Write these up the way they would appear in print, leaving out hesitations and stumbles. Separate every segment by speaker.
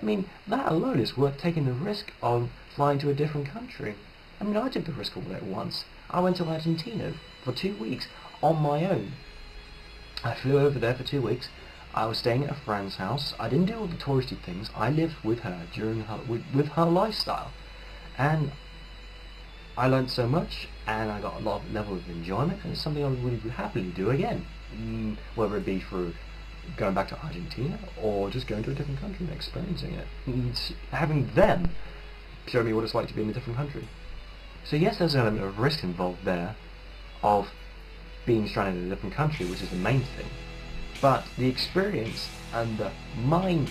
Speaker 1: mean, that alone is worth taking the risk of flying to a different country. I mean, I took the risk of it once. I went to Argentina for 2 weeks on my own. I flew over there for 2 weeks. I was staying at a friend's house. I didn't do all the touristy things. I lived with her during with her lifestyle, and I learned so much, and I got a lot of level of enjoyment, and it's something I would happily do again, whether it be through going back to Argentina or just going to a different country and experiencing it, and having them show me what it's like to be in a different country. So yes, there's an element of risk involved there, of being stranded in a different country, which is the main thing. But the experience and the mind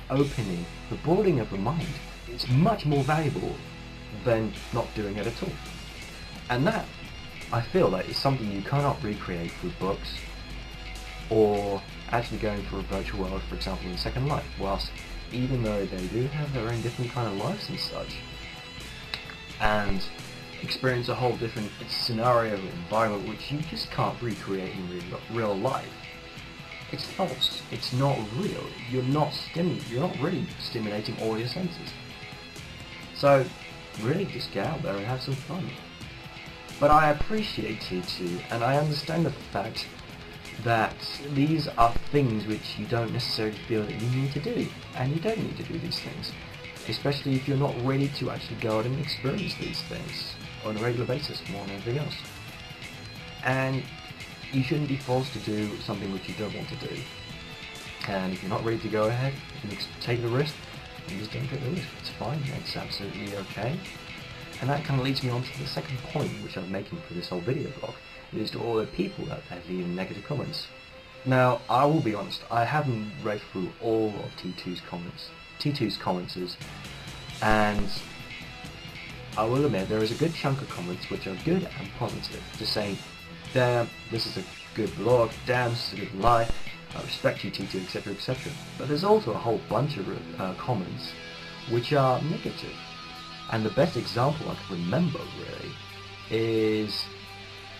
Speaker 1: opening, the broadening of the mind, is much more valuable than not doing it at all. And that, I feel like, is something you cannot recreate through books or actually going through a virtual world, for example, in Second Life, whilst even though they do have their own different kind of lives and such, and experience a whole different scenario environment which you just can't recreate in real life. It's false. It's not real. You're not really stimulating all your senses. So really just get out there and have some fun. But I appreciate T2, and I understand the fact that these are things which you don't necessarily feel that you need to do, and you don't need to do these things, especially if you're not ready to actually go out and experience these things on a regular basis more than anything else. And you shouldn't be forced to do something which you don't want to do. And if you're not ready to go ahead and take the risk, then just don't take the risk. It's fine, it's absolutely okay. And that kind of leads me on to the second point which I'm making for this whole video blog. It is to all the people that have leaving negative comments. Now, I will be honest, I haven't read through all of T2's comments, and I will admit there is a good chunk of comments which are good and positive, just saying, damn, this is a good blog, damn, this is a good life, I respect you T2, etc, etc. But there's also a whole bunch of comments which are negative. And the best example I can remember, really, is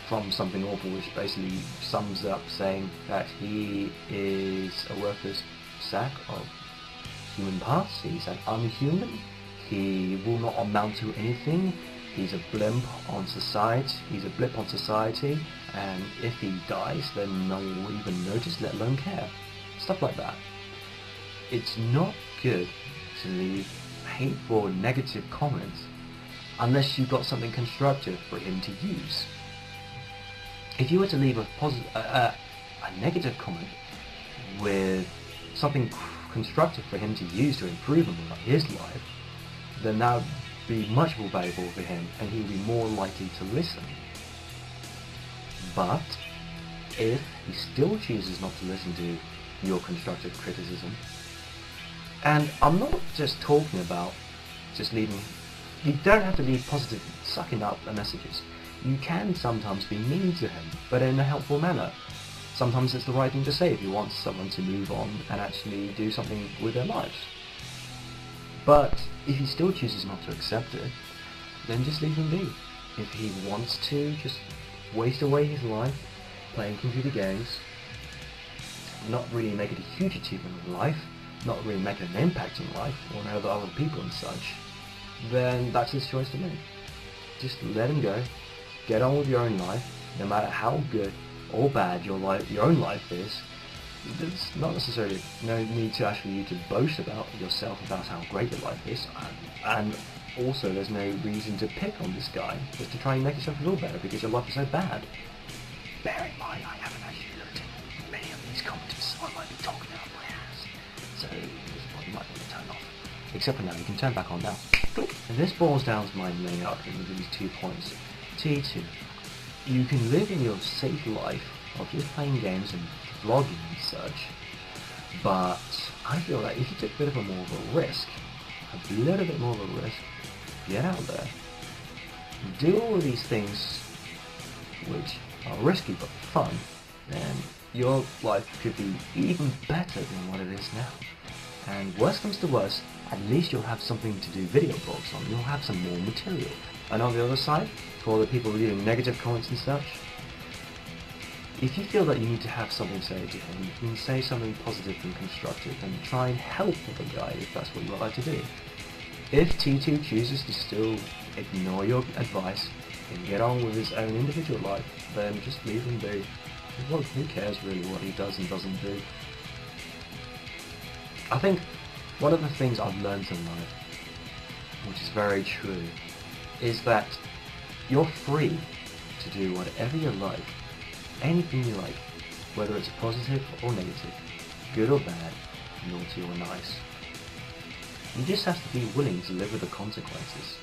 Speaker 1: from something awful, which basically sums up saying that he is a worthless sack of human parts, he's an unhuman, he will not amount to anything, he's a blimp on society, and if he dies then no one will even notice, let alone care. Stuff like that. It's not good to leave hateful, negative comments unless you've got something constructive for him to use. If you were to leave a negative comment with something constructive for him to use to improve on his life, then that would be much more valuable for him and he would be more likely to listen. But if he still chooses not to listen to your constructive criticism, and I'm not just talking about just leaving, you don't have to leave positive, sucking up the messages. You can sometimes be mean to him, but in a helpful manner. Sometimes it's the right thing to say if you want someone to move on and actually do something with their lives. But if he still chooses not to accept it, then just leave him be. If he wants to just waste away his life playing computer games, not really making a huge achievement in life, not really making an impact in life on other people and such, then that's his choice to make. Just let him go, get on with your own life, no matter how good or bad your own life is. There's not necessarily no need to actually you to boast about yourself about how great your life is, and also there's no reason to pick on this guy just to try and make yourself feel better because your life is so bad. Bear in mind, I haven't actually looked at many of these commenters, so I might be talking out my ass. So this is what you might want to turn off. Except for now, you can turn back on now. And this boils down to my main argument with these 2 points. T2, you can live in your safe life of just playing games and vlogging and such, but I feel like if you took a bit of more of a risk, a little bit more of a risk, get out there, do all of these things which are risky but fun, then your life could be even better than what it is now. And worst comes to worst, at least you'll have something to do video blogs on, you'll have some more material. And on the other side, for all the people leaving negative comments and such, if you feel that you need to have something to say to him, you can say something positive and constructive and try and help the guy if that's what you would like to do. If T2 chooses to still ignore your advice and get on with his own individual life, then just leave him be. Well, who cares really what he does and doesn't do? I think one of the things I've learned in life, which is very true, is that you're free to do whatever you like, anything you like, whether it's positive or negative, good or bad, naughty or nice. You just have to be willing to live with the consequences.